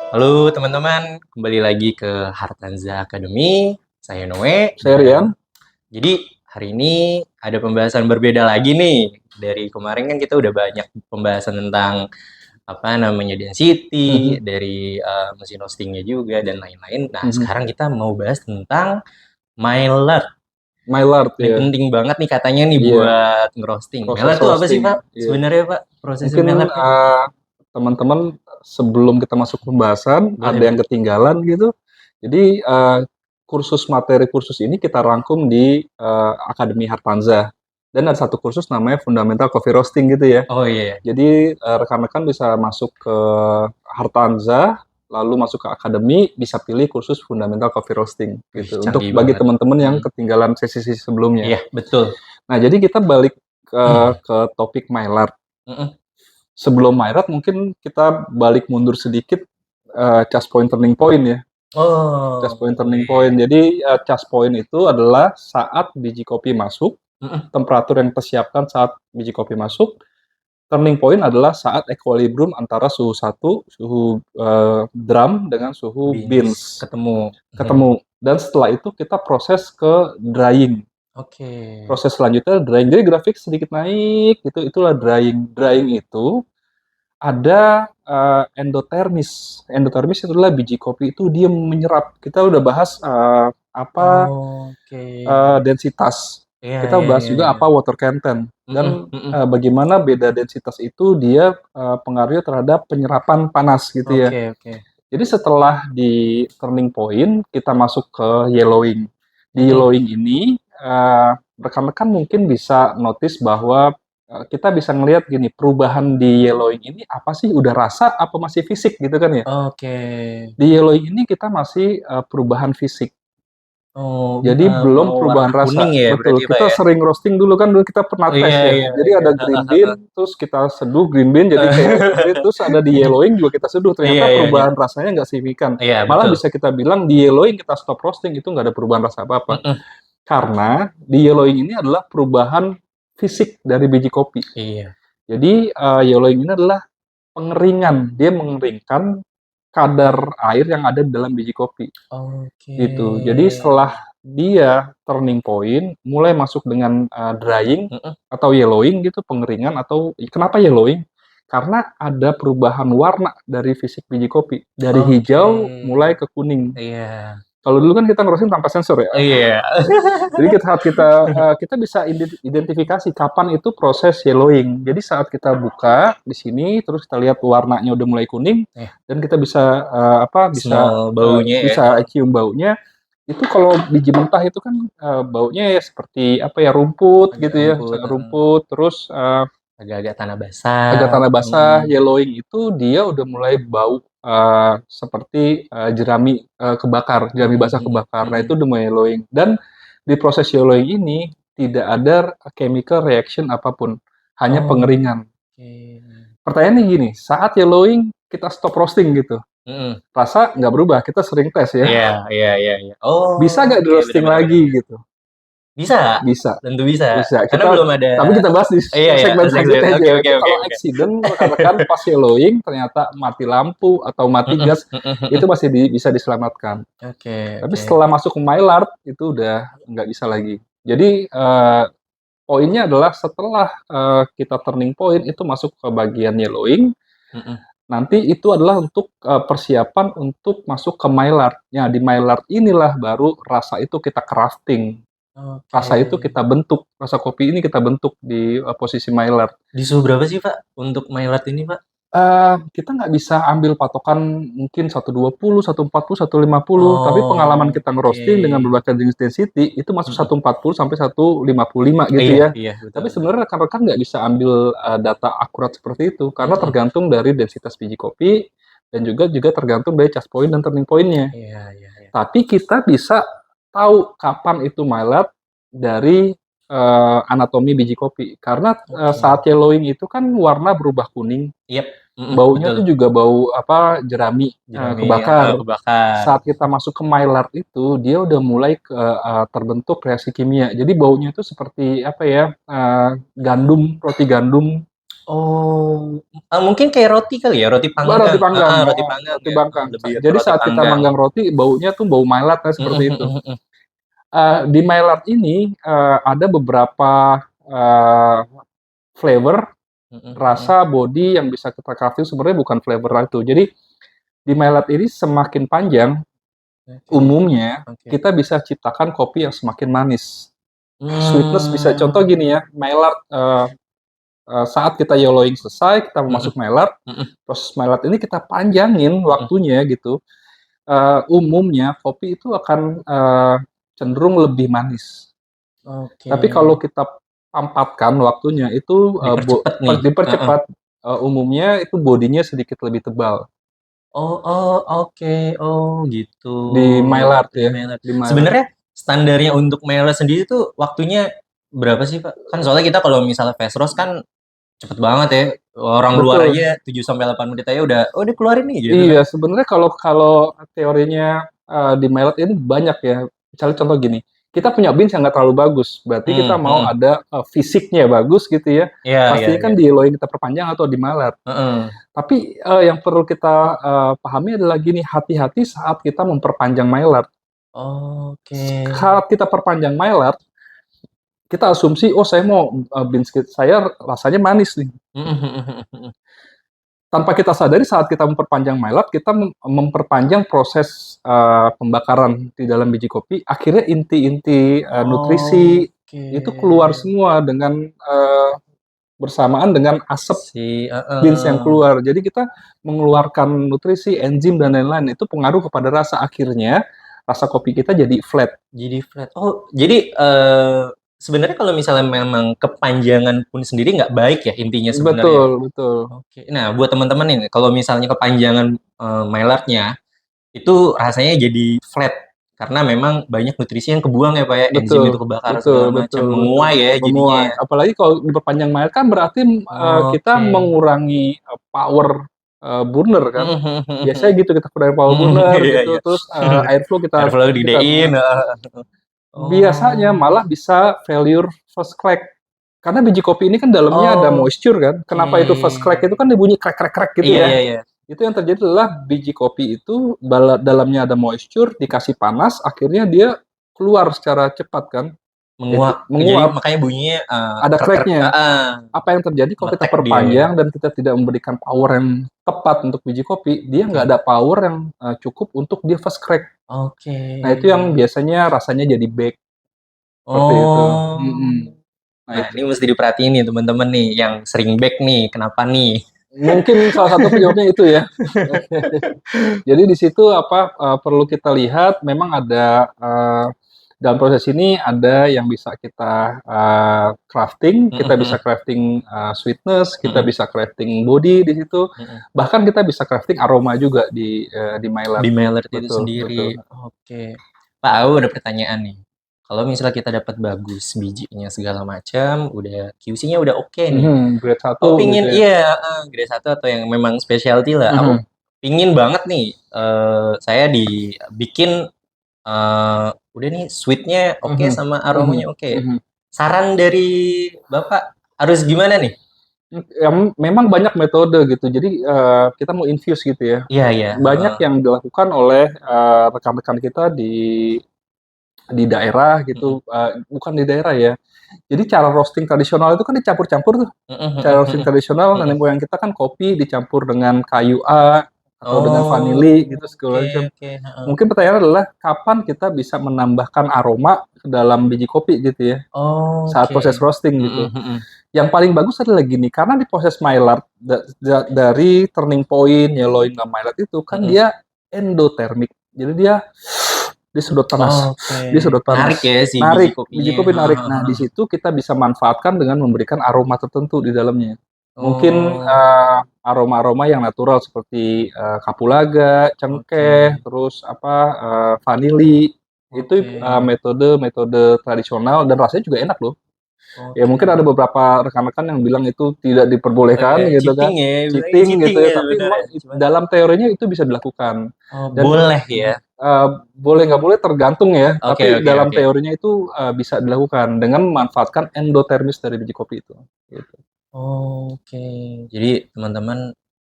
Halo teman-teman, kembali lagi ke Hartanza Academy. Saya Noe. Saya Rian. Jadi hari ini ada pembahasan berbeda lagi nih. Dari kemarin kan kita udah banyak pembahasan tentang apa namanya density, Mhm, dari mesin hostingnya juga dan lain-lain. Nah mhm. sekarang kita mau bahas tentang Maillard. Maillard Ini ya, penting banget nih katanya nih iya, buat ngerosting. proses Maillard tuh apa sih roasting, Pak? iya. Sebenarnya Pak, prosesnya Mungkin, Maillard tuh? teman-teman sebelum kita masuk pembahasan Boleh, ada yang boleh. ketinggalan gitu. Jadi, materi kursus ini kita rangkum di, Akademi Hartanza, dan ada satu kursus namanya Fundamental Coffee Roasting gitu ya. Oh iya, Jadi, rekan-rekan bisa masuk ke Hartanza, lalu masuk ke akademi, bisa pilih kursus Fundamental Coffee Roasting wih gitu, untuk canggih bagi banget. teman-teman yang Mm-mm. ketinggalan sesi-sesi sebelumnya. Iya betul. Nah, jadi kita balik ke topik Maillard. Mm-mm. Sebelum Maillard mungkin kita balik mundur sedikit, charge point turning point ya. Charge Oh, point turning point. boleh. Jadi, charge point itu adalah saat biji kopi masuk, Mhm. temperatur yang persiapkan saat biji kopi masuk. Turning point adalah saat equilibrium antara suhu satu, suhu drum dengan suhu Beans beans ketemu. Mhm. ketemu. Dan setelah itu kita proses ke drying. Oke. Proses selanjutnya drying. Jadi grafik sedikit naik, itulah drying. Drying itu ada endotermis. Endotermis itu adalah biji kopi itu dia menyerap. Kita udah bahas apa Oke. densitas. Iya, Kita iya, bahas iya, juga iya. apa water content Mhm, dan mhm. bagaimana beda densitas itu dia pengaruhnya terhadap penyerapan panas gitu ya. Oke, oke. Jadi setelah di turning point kita masuk ke yellowing. Di Mhm. yellowing ini rekan-rekan mungkin bisa notice bahwa kita bisa ngelihat gini, perubahan di yellowing ini apa sih? Udah rasa apa masih fisik gitu kan ya? Oke. Di yellowing ini kita masih perubahan fisik. Oh, Jadi belum mau warna perubahan kuning rasa. ya berarti Betul, Pak kita ya? sering roasting dulu kan, dulu kita pernah Oh, tes iya, ya. iya, Jadi iya. ada Heeh, green heeh. bean, terus kita seduh green bean jadi kayak terus ada di yellowing juga kita seduh. Iya, Ternyata iya, iya. perubahan rasanya nggak signifikan. Iya, Malah betul. bisa kita bilang di yellowing kita stop roasting itu nggak ada perubahan rasa apa-apa. Mhm. Karena di yellowing ini adalah perubahan fisik dari biji kopi. Iya. Jadi yellowing ini adalah pengeringan. Dia mengeringkan kadar air yang ada di dalam biji kopi Oke. gitu. Jadi setelah dia turning point, mulai masuk dengan drying Mhm. atau yellowing gitu, pengeringan atau kenapa yellowing? Karena ada perubahan warna dari fisik biji kopi, dari Oke. hijau mulai ke kuning. Iya. Kalau dulu kan kita ngeroasting tanpa sensor ya. Iya. Jadi saat kita bisa identifikasi kapan itu proses yellowing. Jadi saat kita buka di sini, terus kita lihat warnanya udah mulai kuning, Iya. dan kita bisa apa? Smell baunya ya. Bisa cium baunya. Itu kalau biji mentah itu kan baunya ya seperti apa ya, rumput Agak gitu ya, rumput, rumput terus agak-agak tanah agak basah. tanah basah. Mhm. Yellowing itu dia udah mulai bau seperti jerami kebakar, jerami Mhm, basah mhm, kebakar. Nah itu mhm. udah mulai yellowing. Dan di proses yellowing ini tidak ada chemical reaction apapun, hanya pengeringan. Oke. Pertanyaannya gini, saat yellowing kita stop roasting gitu, Mhm. rasa nggak berubah. Kita sering tes ya, Iya, iya, iya, iya. bisa nggak di Oke, bener, roasting bener, bener, lagi bener. gitu? Bisa, Bisa. tentu bisa. Bisa, Karena kita belum ada. tapi kita bahas di Iya, iya, segmen selanjutnya aja. oke, oke, Itu oke, kalau oke. accident rekan-rekan pas yellowing ternyata mati lampu atau mati Mhm, gas, mhm, itu mhm. masih bisa diselamatkan. Oke, Tapi oke. setelah masuk ke Maillard itu udah nggak bisa lagi. Jadi poinnya adalah setelah kita turning point itu masuk ke bagian yellowing, Mhm. nanti itu adalah untuk persiapan untuk masuk ke Maillard. Nah di Maillard inilah baru rasa itu kita crafting. Oke. Rasa itu kita bentuk, rasa kopi ini kita bentuk di posisi Maillard. Di suhu berapa sih, Pak, untuk Maillard ini, Pak? Kita nggak bisa ambil patokan mungkin 120, 140, 150, tapi pengalaman kita Oke. nge-roasting dengan berbagai jenis density, itu masuk Mhm. 140 sampai 155 gitu Iya, ya. iya, betul, Tapi betul. sebenarnya rekan-rekan nggak bisa ambil data akurat seperti itu, karena Mhm. tergantung dari densitas biji kopi, dan juga tergantung dari charge point dan turning point-nya. Iya, iya, iya. Tapi kita bisa tahu kapan itu Maillard dari anatomi biji kopi. Karena Oke. saat yellowing itu kan warna berubah kuning. Iyap, mhm, Baunya betul. tuh juga bau apa, jerami, Jerami, heeh, kebakar. kebakar. Saat kita masuk ke Maillard itu, dia udah mulai terbentuk reaksi kimia. Jadi baunya itu seperti apa ya, gandum, roti gandum. Oh, mungkin kayak roti kali ya, roti Roti panggang. panggang, Roti panggang roti ya, panggang. lebih ke Jadi roti saat kita panggang. manggang roti, baunya tuh bau Maillard kan Mhm seperti mhm itu. mhm. Di Maillard ini ada beberapa flavor, Mhm mhm. rasa, body yang bisa kita crafting sebenarnya bukan flavor itu. Jadi di Maillard ini semakin panjang, Oke umumnya oke. kita bisa ciptakan kopi yang semakin manis. Sweetness bisa contoh Mmm, gini ya, Maillard saat kita yellowing selesai, kita mau mhm masuk Maillard, mhm proses Maillard ini kita panjangin mhm. waktunya gitu. Umumnya kopi itu akan cenderung lebih manis. Oke. Tapi kalau kita pampatkan waktunya itu Dipercepat nih? Heeh. dipercepat, umumnya itu bodinya sedikit lebih tebal Oh oh, oke. Oh, gitu. di Maillard Di ya, Maillard. di Maillard. Sebenarnya standarnya untuk Maillard sendiri tuh waktunya berapa sih, Pak? Kan soalnya kita kalau misalnya fast roast kan cepet banget ya. Orang luar Betul. aja 7 sampai 8 menit aja udah, "Oh, dikeluarin nih," gitu kan. Iya, sebenarnya kalau kalau teorinya di Maillard ini banyak ya. Misalnya contoh gini, kita punya beans yang nggak terlalu bagus, berarti kita mau Mhm. ada fisiknya bagus gitu ya. Iya iya Pastinya kan iya. di yellowing kita perpanjang atau di Maillard. Heeh. Tapi yang perlu kita pahami adalah gini, hati-hati saat kita memperpanjang Maillard. Oke. Saat kita perpanjang Maillard, kita asumsi, oh saya mau beans saya rasanya manis nih. Mhm mhm mhm. Tanpa kita sadari saat kita memperpanjang Maillard, kita memperpanjang proses pembakaran di dalam biji kopi. Akhirnya inti-inti nutrisi Oke. itu keluar semua dengan bersamaan dengan asap Si beans yang heeh. keluar. Jadi kita mengeluarkan nutrisi, enzim dan lain-lain itu pengaruh kepada rasa. Akhirnya rasa kopi kita jadi flat. Jadi flat. Oh, jadi, sebenarnya kalau misalnya memang kepanjangan pun sendiri nggak baik ya intinya sebenarnya? Betul, betul. Oke. Nah, buat teman-teman nih, kalau misalnya kepanjangan, Maillard-nya, itu rasanya jadi flat, karena memang banyak nutrisi yang kebuang ya, Pak, ya, enzim itu Betul, kebakar segala betul, macam, betul, betul. menguai ya jadinya Memuai. ya? Apalagi kalau diperpanjang mild kan berarti kita Oke. mengurangi power burner kan. Mhm mhm mhm Biasanya mhm. gitu kita kurangi power burner Iya gitu, iya. terus airflow kita Airflow kita digedein, heeh heeh. biasanya Oh, malah bisa failure first crack. Karena biji kopi ini kan dalamnya ada moisture kan. oke. Kenapa itu first crack itu kan dia bunyi krek krek krek gitu Iya ya. iya iya. Itu yang terjadi adalah biji kopi itu dalamnya ada moisture, dikasih panas, akhirnya dia keluar secara cepat kan. Itu Menguap. Jadi menguap, makanya bunyinya, ada krek-krek cracknya. heeh, Apa yang terjadi kalau kita meletek dia ya. perpanjang dan kita tidak memberikan power yang tepat untuk biji kopi, dia nggak Oke. ada power yang cukup untuk dia fast crack. Oke. Nah itu yang biasanya rasanya jadi back seperti itu. Oh. Mm-mm. Nah Nah, itu ini mesti diperhatiin nih teman-teman nih yang sering back nih, kenapa nih? mungkin salah satu penyebabnya itu ya. Jadi di situ apa perlu kita lihat memang ada dalam proses ini ada yang bisa kita crafting, Mhm kita bisa mhm. crafting sweetness, kita Mhm bisa crafting body di situ, mhm. bahkan kita bisa crafting aroma juga di Maillard. Di Maillard itu Betul, betul. sendiri. Oke. Pak, aku ada pertanyaan nih. Kalau misalnya kita dapat bagus bijinya segala macam, udah QC-nya udah oke nih. Mhm, grade satu Aku gitu pingin ya. iya, heeh, grade 1 atau yang memang specialty lah. Aku Mhm, pingin banget nih, saya dibikin, udah nih sweet-nya oke mhm, sama mhm, aromanya oke. mhm. Saran dari Bapak harus gimana nih? Ya, memang banyak metode gitu. Jadi kita mau infuse gitu ya. Iya iya, Banyak heeh. yang dilakukan oleh rekan-rekan kita di daerah Mhm. gitu, bukan di daerah ya. Jadi cara roasting tradisional itu kan dicampur-campur tuh. Mhm Cara mhm roasting mhm. tradisional nenek Mhm. moyang kita kan kopi dicampur dengan kayu A atau dengan vanili gitu Oh, segala oke macam. oke, heeh. Mungkin pertanyaannya adalah kapan kita bisa menambahkan aroma ke dalam biji kopi gitu ya, saat Oke. proses roasting Mhm gitu. mhm. Yang paling bagus adalah gini, karena di proses Maillard dari turning point, yellowing ke Maillard itu kan Mhm. dia endothermic. Jadi dia sedot panas, Oke. dia sedot Narik panas, ya si biji narik biji kopinya. kopi Heeh narik. heeh Nah di heeh. situ kita bisa manfaatkan dengan memberikan aroma tertentu di dalamnya. Mungkin Oh, aroma-aroma yang natural seperti kapulaga, oke. cengkeh, terus apa vanili itu Oke. metode-metode tradisional dan rasanya juga enak loh. Ya mungkin Oke. ada beberapa rekan-rekan yang bilang itu tidak diperbolehkan gitu Cheating kan, ya, bilangnya cheating cheating gitu ya, ya tapi memang sebenarnya. Cuman dalam teorinya itu bisa dilakukan. oh, Dan boleh ya. boleh nggak boleh tergantung ya, Oke tapi oke dalam oke. teorinya itu bisa dilakukan dengan memanfaatkan endotermis dari biji kopi itu. Gitu. Oke. Jadi teman-teman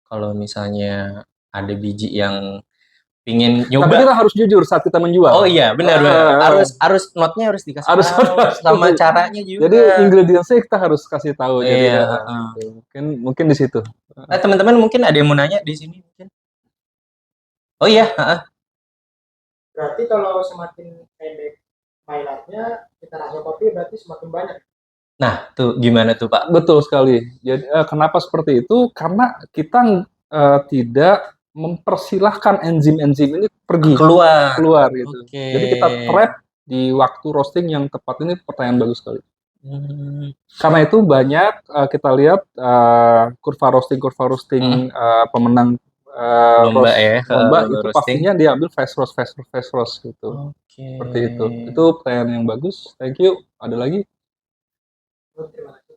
kalau misalnya ada biji yang pingin Tapi nyoba. kita harus jujur saat kita menjual. Oh iya, benar-benar. Harus note-nya harus dikasih Harus tahu sama caranya Jadi juga. ingredients-nya kita harus kasih tahu. Jadi Iya, gitu. Mungkin di situ. teman-teman mungkin ada yang mau nanya di sini mungkin. Oh iya, Berarti kalau semakin pendek mailernya, kita rasio kopi berarti semakin banyak. Nah, tuh gimana tuh Pak? Betul sekali. Jadi kenapa seperti itu? Karena kita tidak mempersilahkan enzim-enzim ini pergi Keluar. gitu. Oke. Jadi kita trap di waktu roasting yang tepat. Ini pertanyaan bagus sekali. Karena itu banyak kita lihat kurva roasting pemenang Lomba ya, lomba lomba itu roasting. pastinya dia ambil fast roast gitu. Oke. Seperti itu. Itu pertanyaan yang bagus. Thank you. Ada lagi? Terima kasih.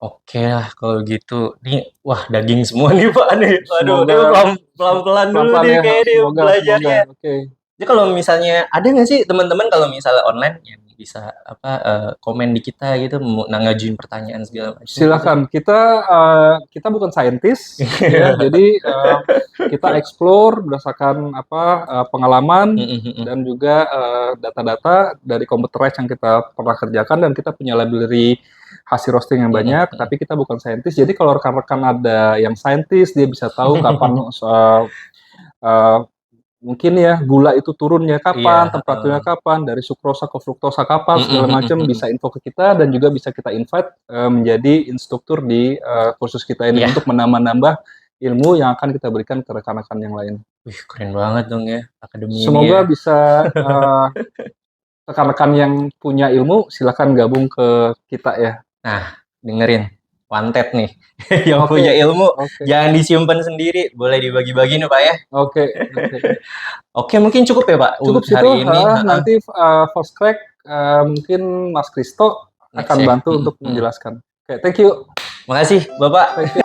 Oke lah kalau gitu. Nih, wah daging semua nih Pak nih. Aduh, Semoga ini pelan-pelan dulu pelan-pelan nih ya. kayak nih Semoga. belajarnya. Oke. Jadi kalau misalnya ada nggak sih teman-teman kalau misalnya online yang bisa komen di kita gitu mau ngajuin pertanyaan segala macam. Silakan. Kita bukan saintis ya. Jadi kita explore berdasarkan pengalaman dan juga data-data dari computerized yang kita pernah kerjakan, dan kita punya library hasil roasting yang banyak, tapi kita bukan saintis. Jadi kalau rekan-rekan ada yang saintis, dia bisa tahu kapan mungkin ya gula itu turunnya kapan, temperaturnya kapan, dari sukrosa ke fruktosa kapan, segala macam bisa info ke kita, dan juga bisa kita invite menjadi instruktur di kursus kita ini untuk menambah-nambah ilmu yang akan kita berikan ke rekan-rekan yang lain. Wih, keren banget dong ya akademi Semoga ini ya. bisa rekan-rekan yang punya ilmu silakan gabung ke kita ya. Nah, dengerin Wanted nih yang punya ilmu jangan disimpan sendiri, boleh dibagi-bagi nih Pak ya. Oke, mungkin cukup ya Pak cukup untuk hari ini. Nanti first crack mungkin Mas Kristo akan bantu untuk menjelaskan. Oke, thank you. Makasih Bapak. Thank you.